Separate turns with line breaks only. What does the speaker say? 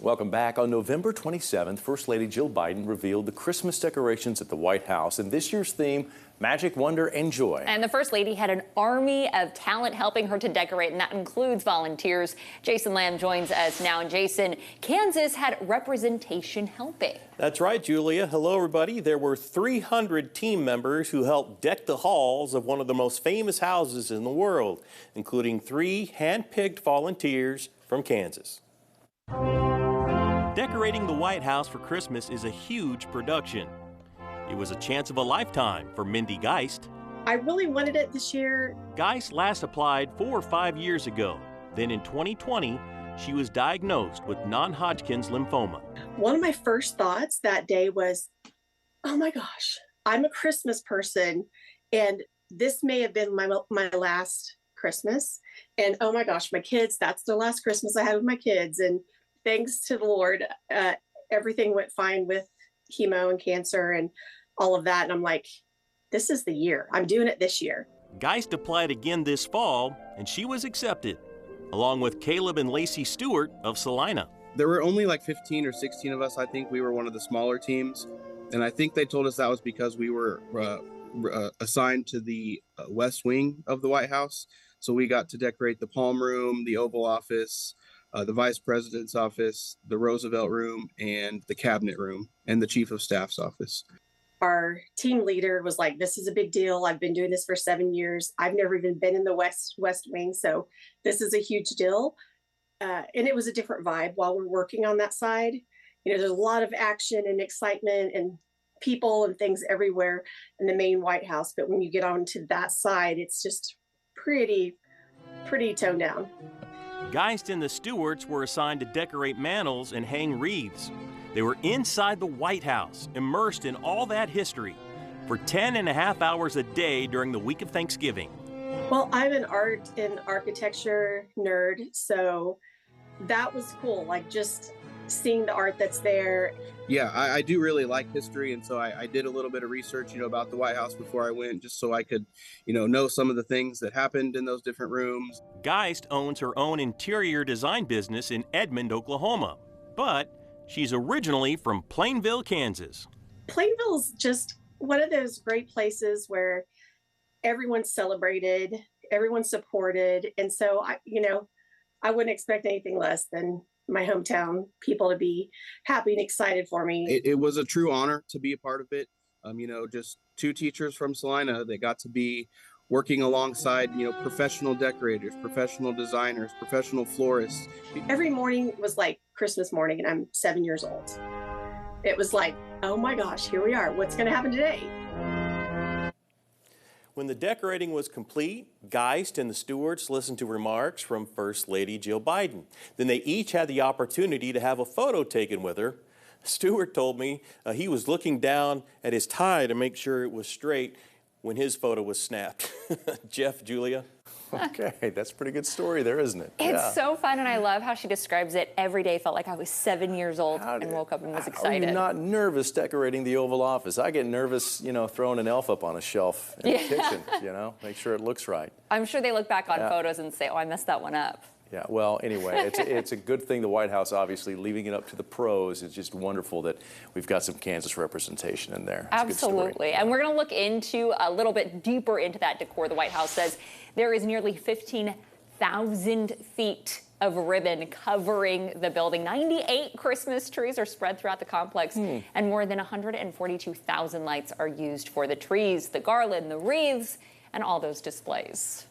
Welcome back. On November 27th, First Lady Jill Biden revealed the Christmas decorations at the White House, and this year's theme, Magic, Wonder, and Joy.
And the First Lady had an army of talent helping her to decorate, and that includes volunteers. Jason Lamb joins us now. And Jason, Kansas had representation helping.
That's right, Julia. Hello, everybody. There were 300 team members who helped deck the halls of one of the most famous houses in the world, including 3 hand-picked volunteers from Kansas. Decorating the White House for Christmas is a huge production. It was a chance of a lifetime for Mindy Geist.
I really wanted it this year.
Geist last applied 4 or 5 years ago. Then in 2020, she was diagnosed with non-Hodgkin's lymphoma.
One of my first thoughts that day was, oh my gosh, I'm a Christmas person, and this may have been my last Christmas. And oh my gosh, my kids, that's the last Christmas I had with my kids. And thanks to the Lord, everything went fine with chemo and cancer and all of that. And I'm like, this is the year. I'm doing it this year.
Geist applied again this fall, and she was accepted, along with Caleb and Lacey Stewart of Salina.
There were only like 15 or 16 of us. I think we were one of the smaller teams. And I think they told us that was because we were assigned to the West Wing of the White House. So we got to decorate the Palm Room, the Oval Office, the Vice President's office, the Roosevelt Room, and the Cabinet Room, and the Chief of Staff's office.
Our team leader was like, this is a big deal. I've been doing this for 7 years. I've never even been in the West Wing, so this is a huge deal. And it was a different vibe while we're working on that side. You know, there's a lot of action and excitement and people and things everywhere in the main White House. But when you get onto that side, it's just pretty toned down.
Geist and the Stewarts were assigned to decorate mantels and hang wreaths. They were inside the White House, immersed in all that history, for 10.5 hours a day during the week of Thanksgiving.
Well, I'm an art and architecture nerd, so that was cool, like just seeing the art that's there.
Yeah, I do really like history, and so I did a little bit of research, about the White House before I went, just so I could, know some of the things that happened in those different rooms.
Geist owns her own interior design business in Edmond, Oklahoma, but she's originally from Plainville, Kansas.
Plainville's just one of those great places where everyone's celebrated, everyone's supported, and so I wouldn't expect anything less than my hometown people to be happy and excited for me.
It was a true honor to be a part of it. Just 2 teachers from Salina, they got to be working alongside, professional decorators, professional designers, professional florists.
Every morning was like Christmas morning, and I'm 7 years old. It was like, oh my gosh, here we are. What's going to happen today?
When the decorating was complete, Geist and the Stewarts listened to remarks from First Lady Jill Biden. Then they each had the opportunity to have a photo taken with her. Stewart told me he was looking down at his tie to make sure it was straight when his photo was snapped. Jeff, Julia?
Okay, that's a pretty good story there, isn't it?
It's so fun, and I love how she describes it. Every day felt like I was 7 years old and woke up and was excited.
Are you not nervous decorating the Oval Office? I get nervous, throwing an elf up on a shelf in the kitchen, make sure it looks right.
I'm sure they look back on photos and say, oh, I messed that one up.
Yeah, well, anyway, it's a good thing the White House, obviously, leaving it up to the pros. It's just wonderful that we've got some Kansas representation in there. It's
Absolutely. And we're going to look into a little bit deeper into that decor. The White House says there is nearly 15,000 feet of ribbon covering the building. 98 Christmas trees are spread throughout the complex, and more than 142,000 lights are used for the trees, the garland, the wreaths, and all those displays.